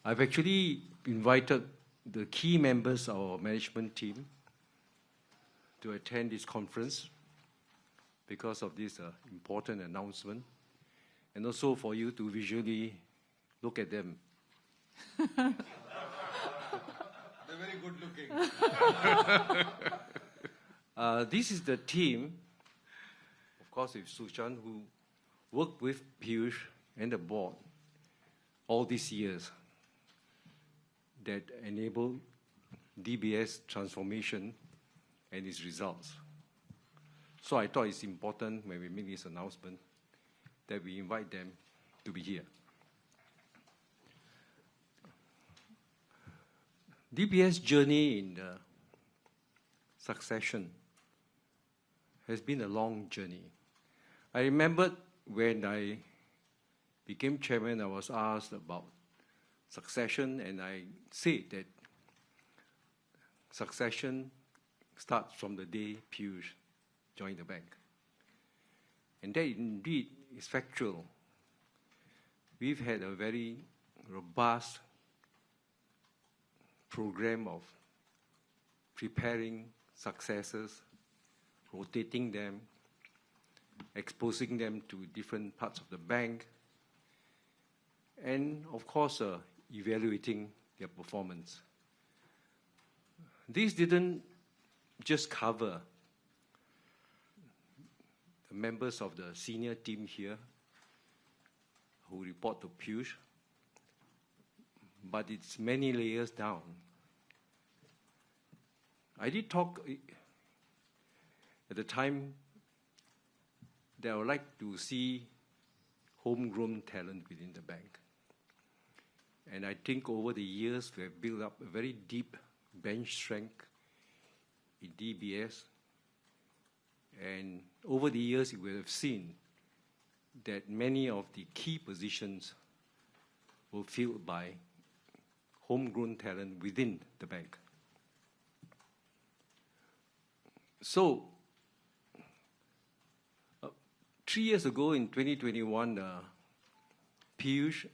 I've actually invited the key members of our management team to attend this conference because of this important announcement, and also for you to visually look at them. They're very good looking. This is the team, of course, with Su Shan, who worked with Piyush and the board all these years that enabled DBS transformation and its results. So I thought it's important when we make this announcement that we invite them to be here. DBS journey in the succession has been a long journey. I remember when I became chairman, I was asked about succession, and I said that succession starts from the day Piyush joined the bank. And that indeed is factual. We've had a very robust program of preparing successors, rotating them, exposing them to different parts of the bank, and of course, evaluating their performance. This didn't just cover the members of the senior team here who report to Piyush, but it's many layers down. I did talk at the time that I would like to see homegrown talent within the bank. And I think over the years, we have built up a very deep bench strength in DBS. And over the years, you will have seen that many of the key positions were filled by homegrown talent within the bank. So, 3 years ago in 2021, Piyush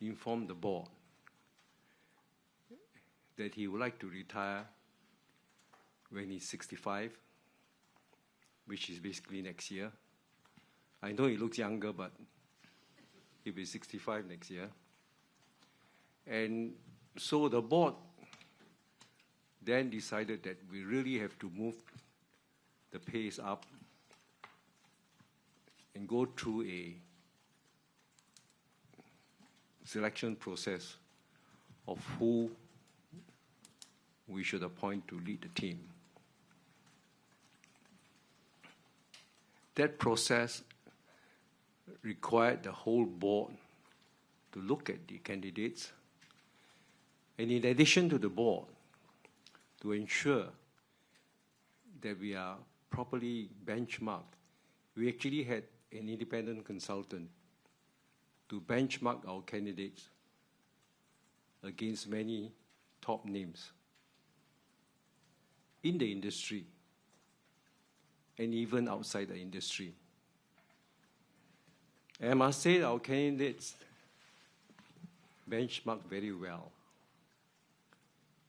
informed the board that he would like to retire when he's 65, which is basically next year. I know he looks younger, but he'll be 65 next year. And so the board then decided that we really have to move the pace up and go through a selection process of who we should appoint to lead the team. That process required the whole board to look at the candidates, and in addition to the board, to ensure that we are properly benchmarked, we actually had an independent consultant to benchmark our candidates against many top names in the industry and even outside the industry. And I must say our candidates benchmarked very well.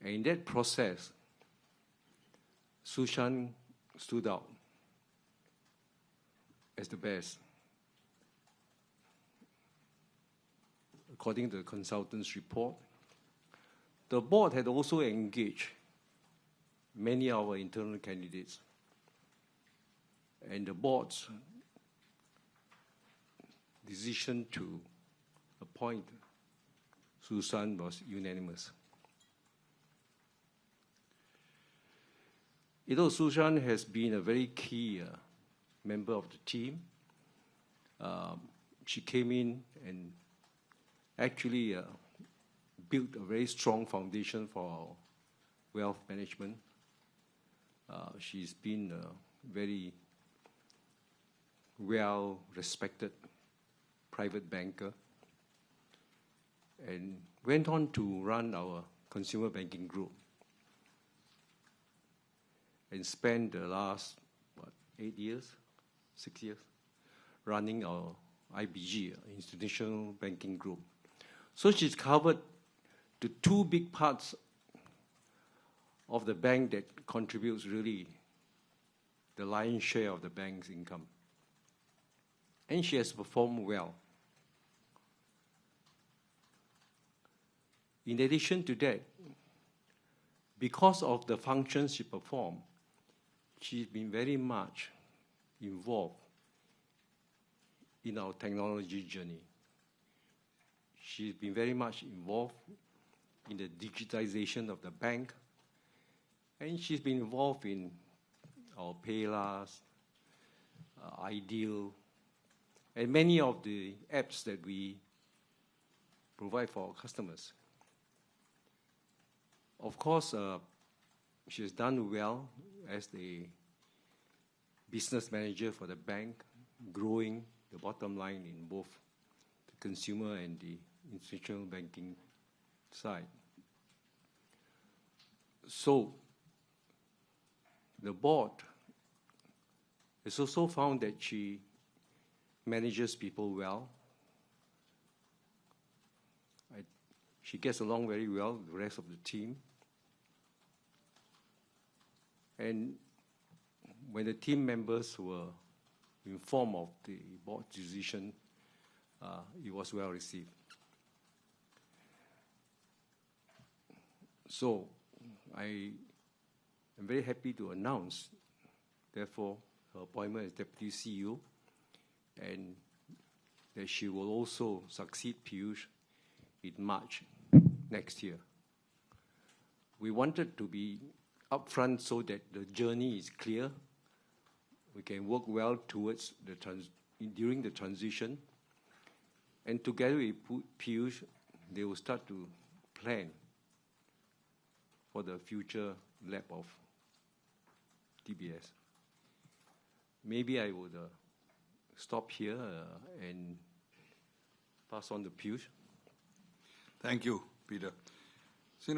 And in that process, Su Shan stood out as the best, according to the consultant's report. The board had also engaged many of our internal candidates, and the board's decision to appoint Su Shan was unanimous. You know, Su Shan has been a very key member of the team. She came in and actually built a very strong foundation for our wealth management. She's been a very well-respected private banker and went on to run our consumer banking group and spent the last, 8 years, 6 years, running our IBG, institutional banking group. So she's covered the two big parts of the bank that contributes really the lion's share of the bank's income. And she has performed well. In addition to that, because of the functions she performed, she's been very much involved in our technology journey. She's been very much involved in the digitization of the bank, and she's been involved in our PayLahs, Ideal, and many of the apps that we provide for our customers. Of course, she has done well as the business manager for the bank, growing the bottom line in both the consumer and the institutional banking side. So, the board has also found that she manages people well. She gets along very well with the rest of the team. And when the team members were informed of the board's decision, it was well received. So I am very happy to announce, therefore, her appointment as Deputy CEO, and that she will also succeed Piyush in March next year. We wanted to be upfront so that the journey is clear. We can work well towards during the transition, and together with Piyush, they will start to plan for the future lap of DBS. Maybe I would stop here and pass on to Piyush. Thank you, Peter. So,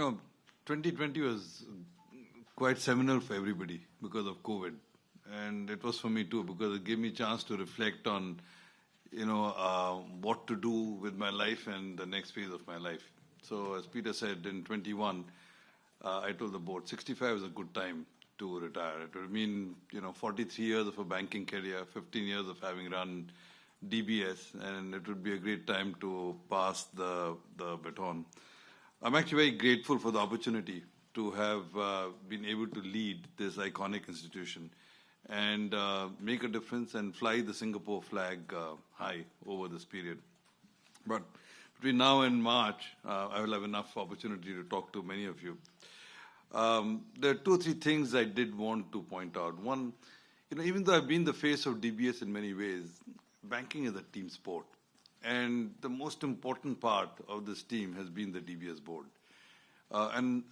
2020 was quite seminal for everybody because of COVID. And it was for me too, because it gave me a chance to reflect on, what to do with my life and the next phase of my life. So, as Peter said, in 21, I told the board, 65 is a good time to retire. It would mean, 43 years of a banking career, 15 years of having run DBS, and it would be a great time to pass the baton. I'm actually very grateful for the opportunity to have been able to lead this iconic institution and make a difference and fly the Singapore flag high over this period. But between now and March, I will have enough opportunity to talk to many of you. There are 2 or 3 things I did want to point out. One, even though I've been the face of DBS in many ways, banking is a team sport. And the most important part of this team has been the DBS board. And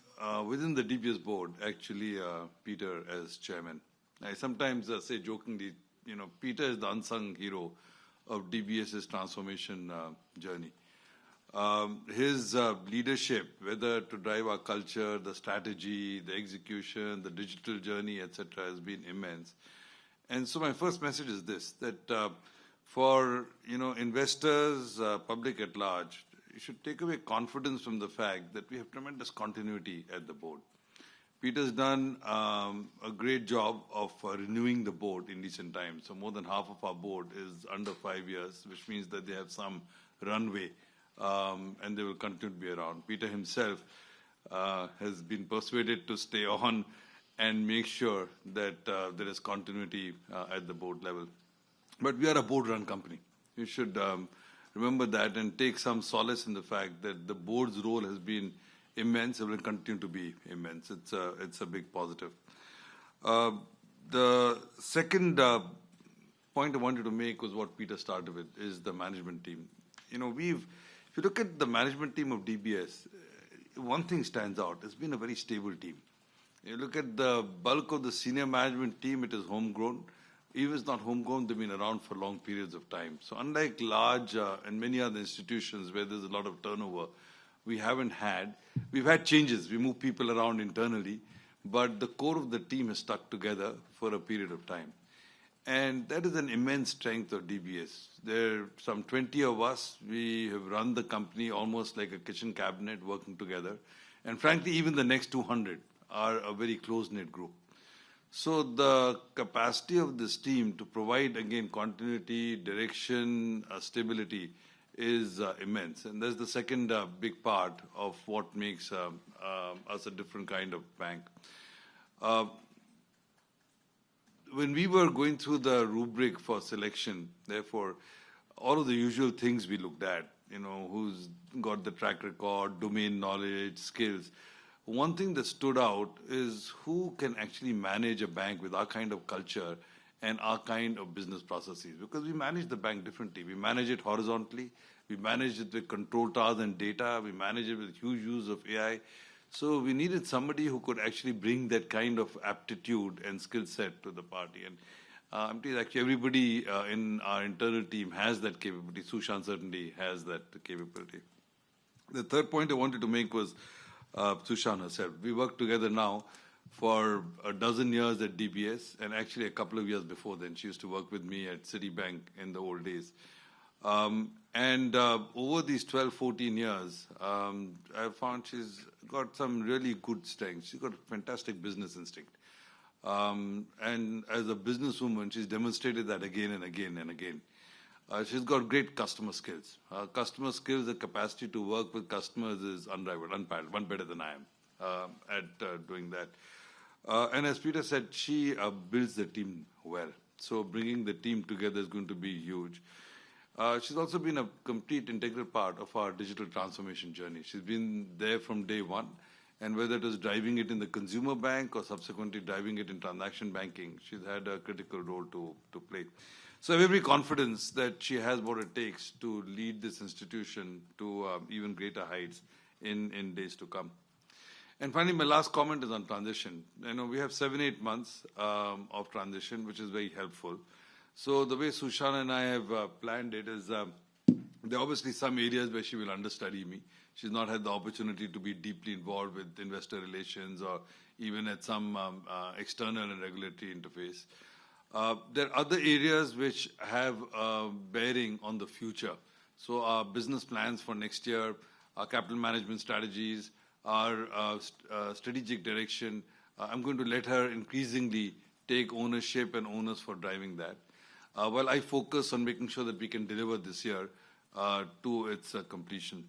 within the DBS board, actually, Peter as chairman. I sometimes say jokingly, Peter is the unsung hero of DBS's transformation journey. His leadership, whether to drive our culture, the strategy, the execution, the digital journey, etc., has been immense. And so my first message is this, that for investors, public at large, you should take away confidence from the fact that we have tremendous continuity at the board. Peter's done a great job of renewing the board in recent times. So more than half of our board is under 5 years, which means that they have some runway and they will continue to be around. Peter himself has been persuaded to stay on and make sure that there is continuity at the board level. But we are a board-run company. You should remember that and take some solace in the fact that the board's role has been immense and will continue to be immense. It's a big positive. The second point I wanted to make was what Peter started with, is the management team. If you look at the management team of DBS, one thing stands out. It's been a very stable team. You look at the bulk of the senior management team, it is homegrown. Even if it's not homegrown, they've been around for long periods of time. So unlike large and many other institutions where there's a lot of turnover, we've had changes. We move people around internally, but the core of the team has stuck together for a period of time. And that is an immense strength of DBS. There are some 20 of us. We have run the company almost like a kitchen cabinet working together. And frankly, even the next 200 are a very close-knit group. So the capacity of this team to provide, again, continuity, direction, stability is immense. And that's the second big part of what makes us a different kind of bank. When we were going through the rubric for selection, therefore, all of the usual things we looked at, who's got the track record, domain knowledge, skills. One thing that stood out is who can actually manage a bank with our kind of culture and our kind of business processes. Because we manage the bank differently. We manage it horizontally. We manage it with control towers and data. We manage it with huge use of AI. So we needed somebody who could actually bring that kind of aptitude and skill set to the party. And actually everybody in our internal team has that capability. Su Shan certainly has that capability. The third point I wanted to make was Su Shan herself. We worked together now for a dozen years at DBS, and actually a couple of years before then. She used to work with me at Citibank in the old days. Over these 12, 14 years, I found she's got some really good strengths. She's got a fantastic business instinct. And as a businesswoman, she's demonstrated that again and again and again. She's got great customer skills. Customer skills, the capacity to work with customers is unrivaled, unparalleled, one better than I am at doing that. And as Peter said, she builds the team well. So bringing the team together is going to be huge. She's also been a complete integral part of our digital transformation journey. She's been there from day one. And whether it was driving it in the consumer bank or subsequently driving it in transaction banking, she's had a critical role to play. So I have every confidence that she has what it takes to lead this institution to even greater heights in days to come. And finally, my last comment is on transition. We have 7-8 months of transition, which is very helpful. So the way Su Shan and I have planned it is there are obviously some areas where she will understudy me. She's not had the opportunity to be deeply involved with investor relations or even at some external and regulatory interface. There are other areas which have bearing on the future. So our business plans for next year, our capital management strategies, our strategic direction, I'm going to let her increasingly take ownership and onus for driving that. While I focus on making sure that we can deliver this year to its completion.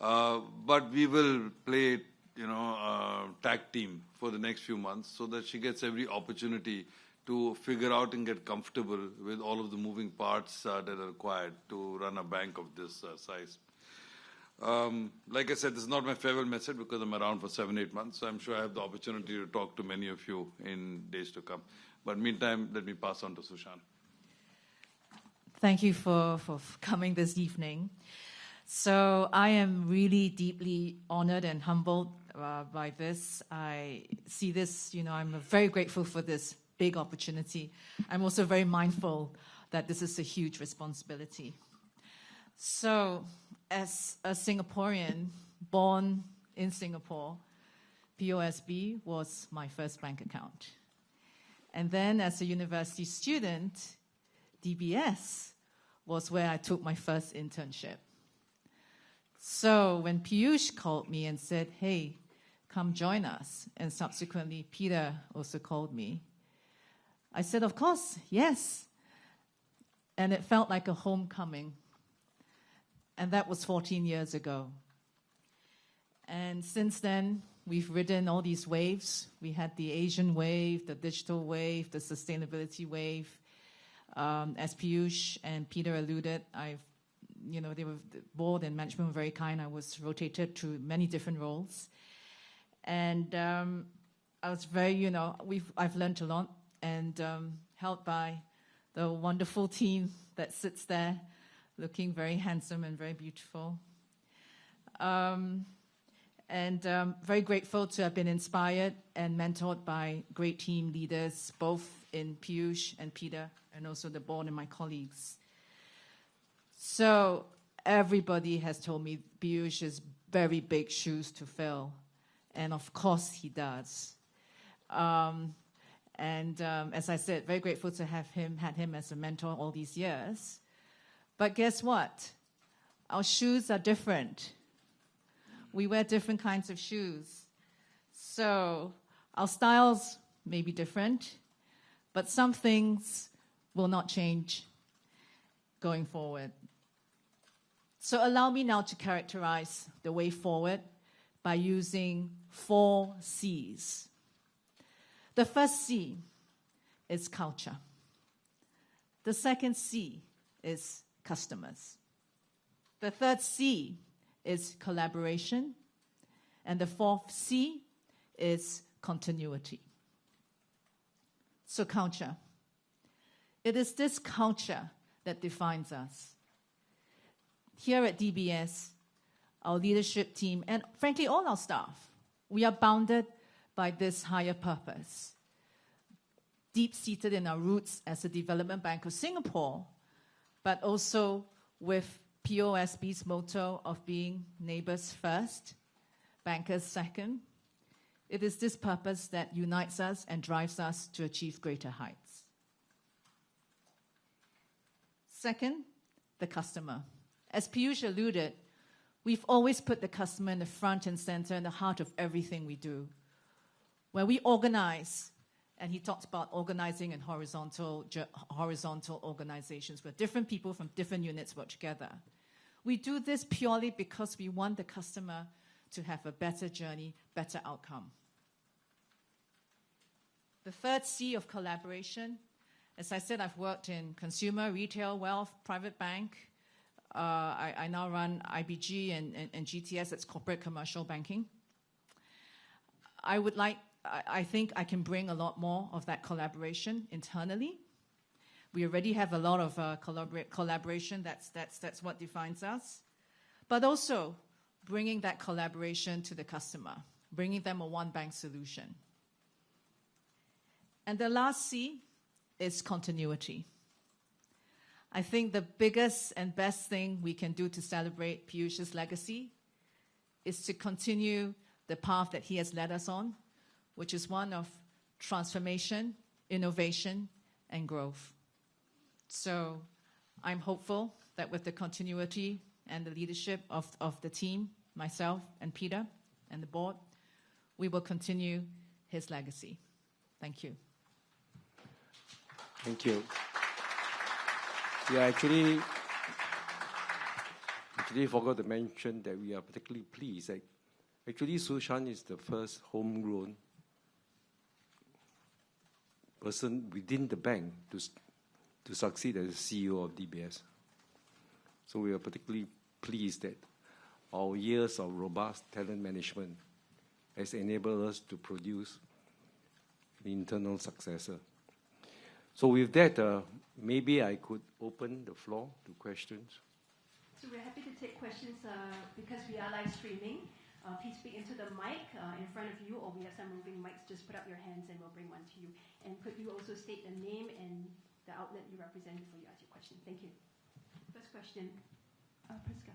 But we will play, tag team for the next few months so that she gets every opportunity to figure out and get comfortable with all of the moving parts that are required to run a bank of this size. Like I said, this is not my farewell message because I'm around for 7-8 months, so I'm sure I have the opportunity to talk to many of you in days to come. But meantime, let me pass on to Su Shan. Thank you for coming this evening. So I am really deeply honored and humbled by this. I see this, I'm very grateful for this big opportunity. I'm also very mindful that this is a huge responsibility. So as a Singaporean born in Singapore, POSB was my first bank account. And then as a university student, DBS was where I took my first internship. So when Piyush called me and said, hey, come join us, and subsequently Peter also called me, I said, of course, yes. And it felt like a homecoming. And that was 14 years ago. And since then, we've ridden all these waves. We had the Asian wave, the digital wave, the sustainability wave. As Piyush and Peter alluded, they were, the board and management were very kind. I was rotated through many different roles. And I was very, I've learned a lot and helped by the wonderful team that sits there looking very handsome and very beautiful. Very grateful to have been inspired and mentored by great team leaders, both in Piyush and Peter, and also the board and my colleagues. So everybody has told me Piyush has very big shoes to fill. And of course he does. And as I said, very grateful to have had him as a mentor all these years. But guess what? Our shoes are different. We wear different kinds of shoes. So our styles may be different, but some things will not change going forward. So allow me now to characterize the way forward by using 4 C's. The first C is culture. The second C is customers. The third C is collaboration. And the fourth C is continuity. So culture. It is this culture that defines us. Here at DBS, our leadership team, and frankly all our staff, we are bounded by this higher purpose, deep-seated in our roots as a development bank of Singapore, but also with POSB's motto of being neighbors first, bankers second. It is this purpose that unites us and drives us to achieve greater heights. Second, the customer. As Piyush alluded, we've always put the customer in the front and center, in the heart of everything we do. When we organize, and he talked about organizing in horizontal organizations where different people from different units work together. We do this purely because we want the customer to have a better journey, better outcome. The third C of collaboration, as I said, I've worked in consumer, retail, wealth, private bank. I now run IBG and GTS, that's corporate commercial banking. I think I can bring a lot more of that collaboration internally. We already have a lot of collaboration. That's what defines us. But also bringing that collaboration to the customer, bringing them a one-bank solution. And the last C is continuity. I think the biggest and best thing we can do to celebrate Piyush's legacy is to continue the path that he has led us on, which is one of transformation, innovation, and growth. So I'm hopeful that with the continuity and the leadership of the team, myself and Peter and the board, we will continue his legacy. Thank you. Thank you. Yeah, actually forgot to mention that we are particularly pleased. Actually, Su Shan is the first homegrown person within the bank to succeed as CEO of DBS. So we are particularly pleased that our years of robust talent management has enabled us to produce an internal successor. So with that, maybe I could open the floor to questions. So we're happy to take questions because we are live streaming. Please speak into the mic in front of you, or we have some moving mics. Just put up your hands and we'll bring one to you. And could you also state the name and the outlet you represent before you ask your question? Thank you. First question, Priska.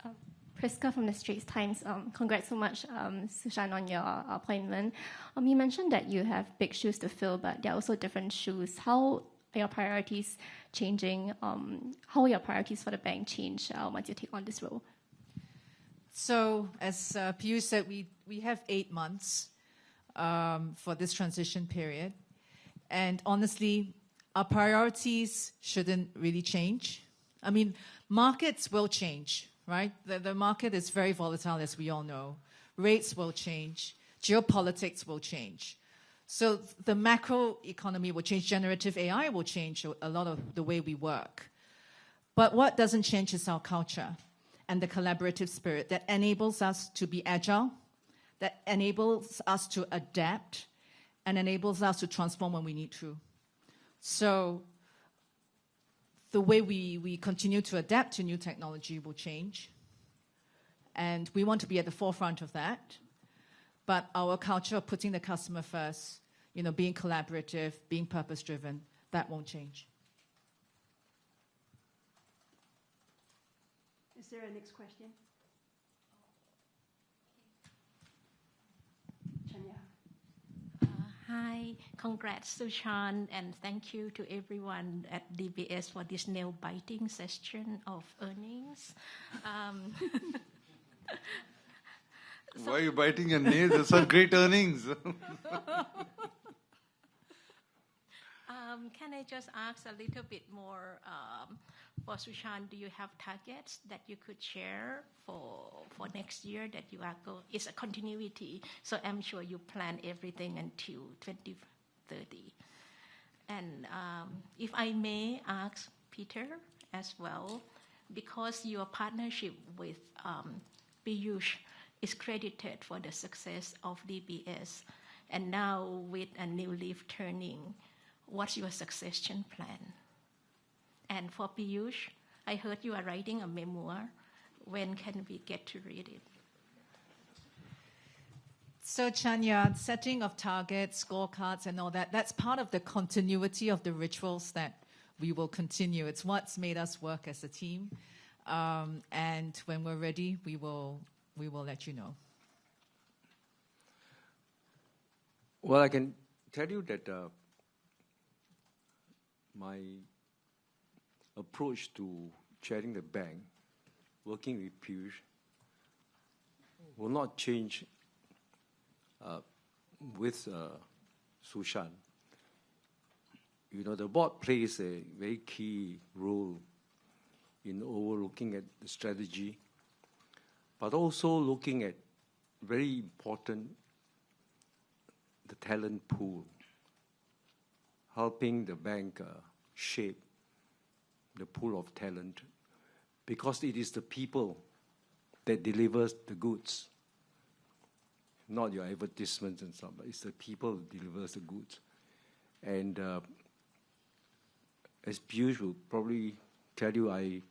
Hi. Priska from the Straits Times. Congrats so much, Su Shan, on your appointment. You mentioned that you have big shoes to fill, but there are also different shoes. How are your priorities changing? How will your priorities for the bank change once you take on this role? So, as Piyush said, we have 8 months for this transition period. And honestly, our priorities shouldn't really change. I mean, markets will change, right? The market is very volatile, as we all know. Rates will change. Geopolitics will change. So the macro economy will change. Generative AI will change a lot of the way we work. But what doesn't change is our culture and the collaborative spirit that enables us to be agile, that enables us to adapt, and enables us to transform when we need to. So the way we continue to adapt to new technology will change. And we want to be at the forefront of that. But our culture of putting the customer first, being collaborative, being purpose-driven, that won't change. Is there a next question? Chanya. Hi, congrats Su Shan, and thank you to everyone at DBS for this nail-biting session of earnings. Why are you biting your nails? There's such great earnings. Can I just ask a little bit more for Su Shan? Do you have targets that you could share for next year that you are it's a continuity, so I'm sure you plan everything until 2030. And if I may ask Peter as well, because your partnership with Piyush is credited for the success of DBS, and now with a new leaf turning, what's your succession plan? And for Piyush, I heard you are writing a memoir. When can we get to read it? So Chanya, setting of targets, scorecards and all that, that's part of the continuity of the rituals that we will continue. It's what's made us work as a team. And when we're ready, we will let you know. Well, I can tell you that my approach to chairing the bank, working with Piyush, will not change with Su Shan. You know, the board plays a very key role in overlooking at the strategy, but also looking at very important the talent pool, helping the bank shape the pool of talent, because it is the people that delivers the goods, not your advertisements and stuff, but it's the people that delivers the goods. And as Piyush will probably tell you, I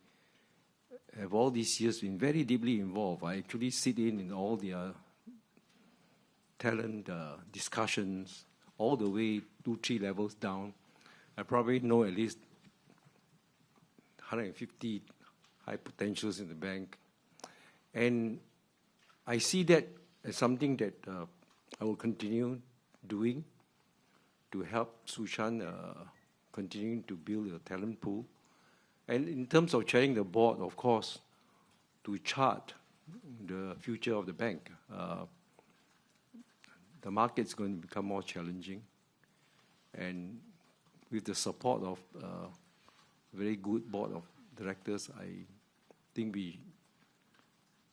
have all these years been very deeply involved. I actually sit in all the talent discussions, all the way 2-3 levels down. I probably know at least 150 high potentials in the bank. And I see that as something that I will continue doing to help Su Shan continuing to build a talent pool. And in terms of chairing the board, of course, to chart the future of the bank. The market's going to become more challenging. And with the support of a very good board of directors, I think we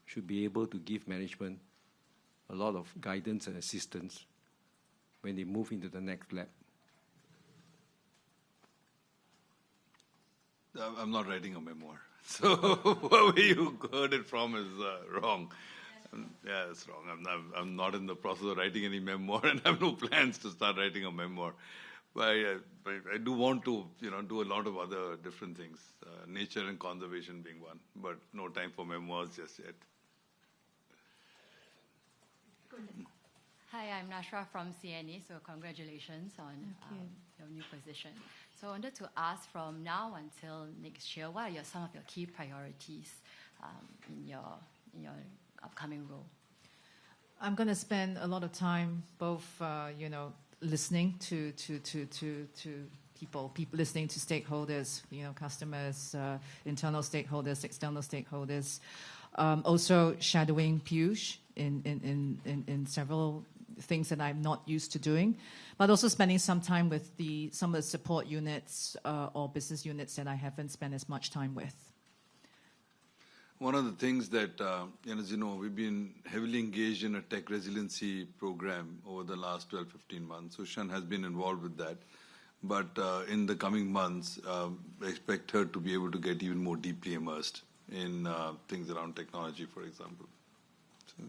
should be able to give management a lot of guidance and assistance when they move into the next lap. I'm not writing a memoir. So where you heard it from is wrong. Yeah, it's wrong. I'm not in the process of writing any memoir, and I have no plans to start writing a memoir. But I do want to, do a lot of other different things, nature and conservation being one. But no time for memoirs just yet. Hi, I'm Nashra from CNA, so congratulations on your new position. So I wanted to ask, from now until next year, what are some of your key priorities in your upcoming role? I'm going to spend a lot of time both, listening to people listening to stakeholders, customers, internal stakeholders, external stakeholders. Also shadowing Piyush in several things that I'm not used to doing, but also spending some time with some of the support units or business units that I haven't spent as much time with. One of the things that, as you know, we've been heavily engaged in a tech resiliency program over the last 12, 15 months. Su Shan has been involved with that. But in the coming months, I expect her to be able to get even more deeply immersed in things around technology, for example. So